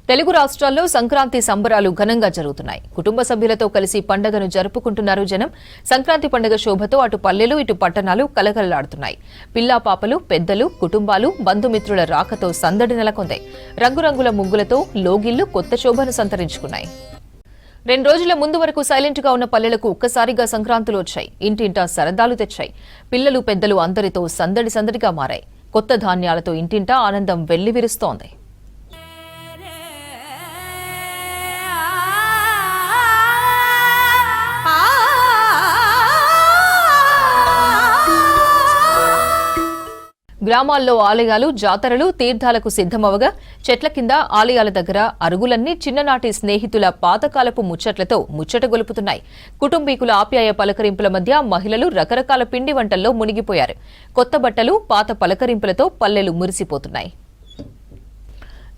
తెలుగు రాష్ట్రాల్లో సంక్రాంతి సంబరాలు ఘనంగా జరుగుతున్నాయి. కుటుంబ సభ్యులతో కలిసి పండుగను జరుపుకుంటున్నారు జనం. సంక్రాంతి పండుగ శోభతో అటు పల్లెలు ఇటు పట్టణాలు కలకలలాడుతున్నాయి. పిల్లా పాపలు, పెద్దలు, కుటుంబాలు, బంధుమిత్రుల రాకతో సందడి నెలకొంది. రంగురంగుల ముగ్గులతో లోగిళ్లు కొత్త శోభను సంతరించుకున్నాయి. 2 రోజుల ముందు వరకు సైలెంట్ గా ఉన్న పల్లెలకు ఒక్కసారిగా సంక్రాంతులు వచ్చాయి. ఇంటింటా సరదాలు తెచ్చాయి. పిల్లలు, పెద్దలు అందరితో సందడిగా మారాయి. కొత్త ధాన్యాలతో ఇంటింటా ఆనందం వెల్లివిరుస్తోంది. గ్రామాల్లో ఆలయాలు, జాతరలు, తీర్థాలకు సిద్ధమవగా చెట్ల కింద, ఆలయాల దగ్గర అరుగులన్నీ చిన్ననాటి స్నేహితుల పాతకాలపు ముచ్చట్లతో ముచ్చట గొలుపుతున్నాయి. కుటుంబీకుల ఆప్యాయ పలకరింపుల మధ్య మహిళలు రకరకాల పిండి వంటల్లో మునిగిపోయారు. కొత్త బట్టలు, పాత పలకరింపులతో పల్లెలు మురిసిపోతున్నాయి.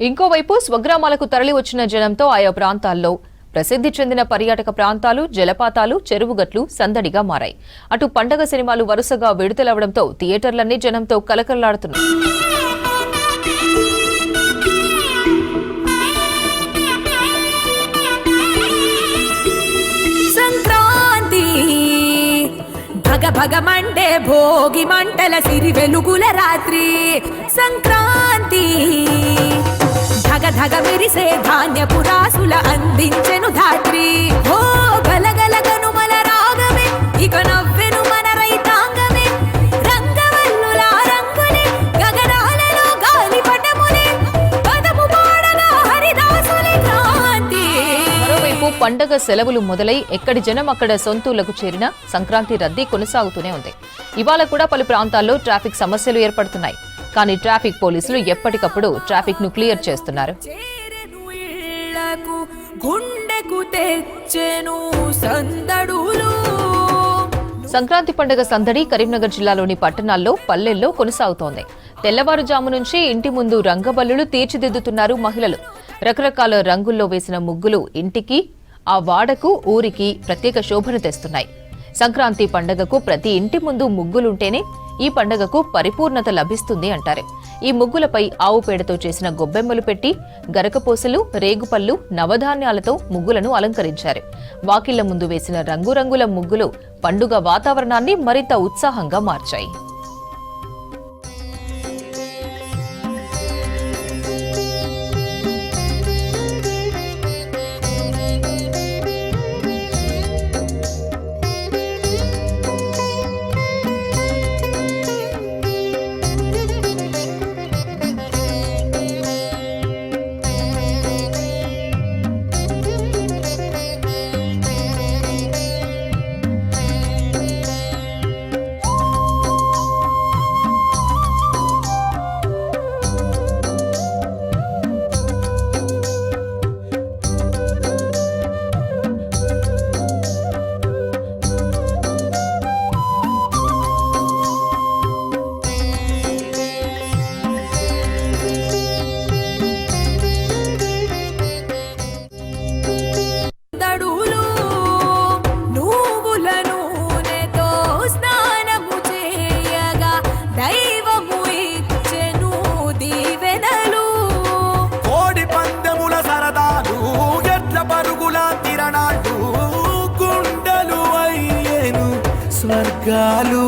ఇంకోవైపు స్వగ్రామాలకు తరలి వచ్చిన జనంతో ఆయా ప్రాంతాల్లో ప్రసిద్ధి చెందిన పర్యాటక ప్రాంతాలు, జలపాతాలు, చెరువుగట్లు సందడిగా మారాయి. అటు పండగ సినిమాలు వరుసగా విడుదలవడంతో థియేటర్లన్నీ జనంతో కలకలలాడుతున్నాయి. సంక్రాంతి భగభగమంటే భోగి మంటల సిరి వెలుగుల రాత్రి. సంక్రాంతి ధగ మెరిసే ధాన్యపు రాసుల అందించెను ధాత్రి. ఓ గలగలగను మన రాగమే, ఇక నవ్వెను మన రైతాంగమే. రంగవల్లుల రంగులే, గగనాలలో గాలిపటములే, పదము పాడగా హరిదాసులే క్రాంతి. మరోవైపు పండగ సెలవులు మొదలై ఎక్కడి జనం అక్కడ సొంతూళ్లకు చేరిన సంక్రాంతి రద్దీ కొనసాగుతూనే ఉంది. ఇవాళ కూడా పలు ప్రాంతాల్లో ట్రాఫిక్ సమస్యలు ఏర్పడుతున్నాయి. కానీ ట్రాఫిక్ పోలీసులు ఎప్పటికప్పుడు ట్రాఫిక్ ను క్లియర్ చేస్తున్నారు. సంక్రాంతి పండుగ సందడి కరీంనగర్ జిల్లాలోని పట్టణాల్లో, పల్లెల్లో కొనసాగుతోంది. తెల్లవారుజాము నుంచి ఇంటి ముందు రంగబల్లులు తీర్చిదిద్దుతున్నారు మహిళలు. రకరకాల రంగుల్లో వేసిన ముగ్గులు ఇంటికి, ఆ వాడకు, ఊరికి ప్రత్యేక శోభను తెస్తున్నాయి. సంక్రాంతి పండుగకు ప్రతి ఇంటి ముందు ముగ్గులుంటేనే ఈ పండుగకు పరిపూర్ణత లభిస్తుంది అంటారు. ఈ ముగ్గులపై ఆవు పేడతో చేసిన గొబ్బెమ్మలు పెట్టి గరకపోసలు, రేగుపళ్ళు, నవధాన్యాలతో ముగ్గులను అలంకరించారు. వాకిళ్ల ముందు వేసిన రంగురంగుల ముగ్గులు పండుగ వాతావరణాన్ని మరింత ఉత్సాహంగా మార్చాయి. స్వర్గాలు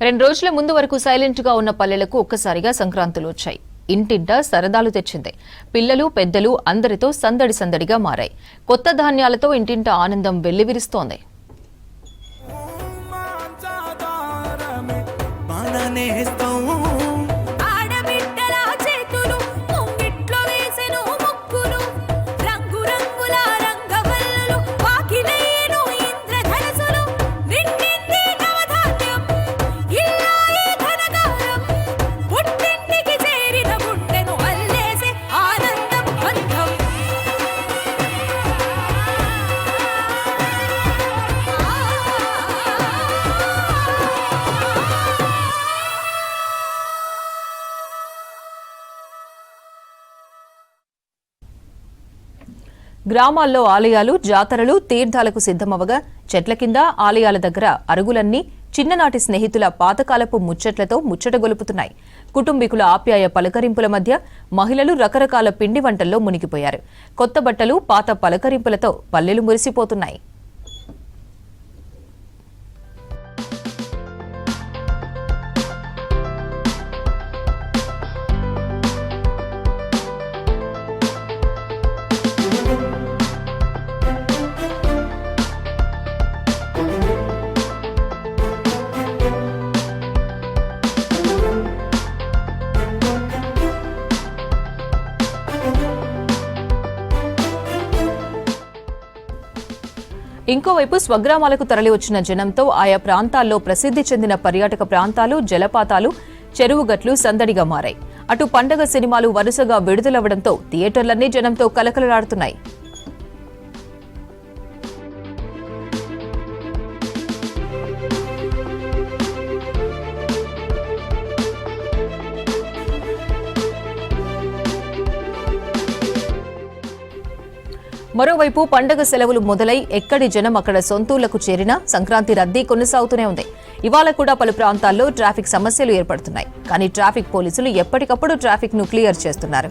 రెండు రోజుల ముందు వరకు సైలెంట్ గా ఉన్న పల్లెలకు ఒక్కసారిగా సంక్రాంతులు వచ్చాయి. ఇంటింటా సరదాలు తెచ్చింది. పిల్లలు, పెద్దలు అందరితో సందడిగా మారాయి. కొత్త ధాన్యాలతో ఇంటింట ఆనందం వెల్లివిరుస్తోంది. గ్రామాల్లో ఆలయాలు, జాతరలు, తీర్థాలకు సిద్ధమవగా చెట్ల కింద, ఆలయాల దగ్గర అరుగులన్నీ చిన్ననాటి స్నేహితుల పాతకాలపు ముచ్చట్లతో ముచ్చటగొలుపుతున్నాయి. కుటుంబీకుల ఆప్యాయ పలకరింపుల మధ్య మహిళలు రకరకాల పిండి వంటల్లో మునిగిపోయారు. కొత్త బట్టలు, పాత పలకరింపులతో పల్లెలు మురిసిపోతున్నాయి. ఇంకోవైపు స్వగ్రామాలకు తరలివచ్చిన జనంతో ఆయా ప్రాంతాల్లో ప్రసిద్ధి చెందిన పర్యాటక ప్రాంతాలు, జలపాతాలు, చెరువుగట్లు సందడిగా మారాయి. అటు పండగ సినిమాలు వరుసగా విడుదలవ్వడంతో థియేటర్లన్నీ జనంతో కలకలలాడుతున్నాయి. మరోవైపు పండగ సెలవులు మొదలై ఎక్కడి జనం అక్కడ సొంతూళ్లకు చేరినా సంక్రాంతి రద్దీ కొనసాగుతూనే ఉంది. ఇవాళ కూడా పలు ప్రాంతాల్లో ట్రాఫిక్ సమస్యలు ఏర్పడుతున్నాయి. కానీ ట్రాఫిక్ పోలీసులు ఎప్పటికప్పుడు ట్రాఫిక్ ను క్లియర్ చేస్తున్నారు.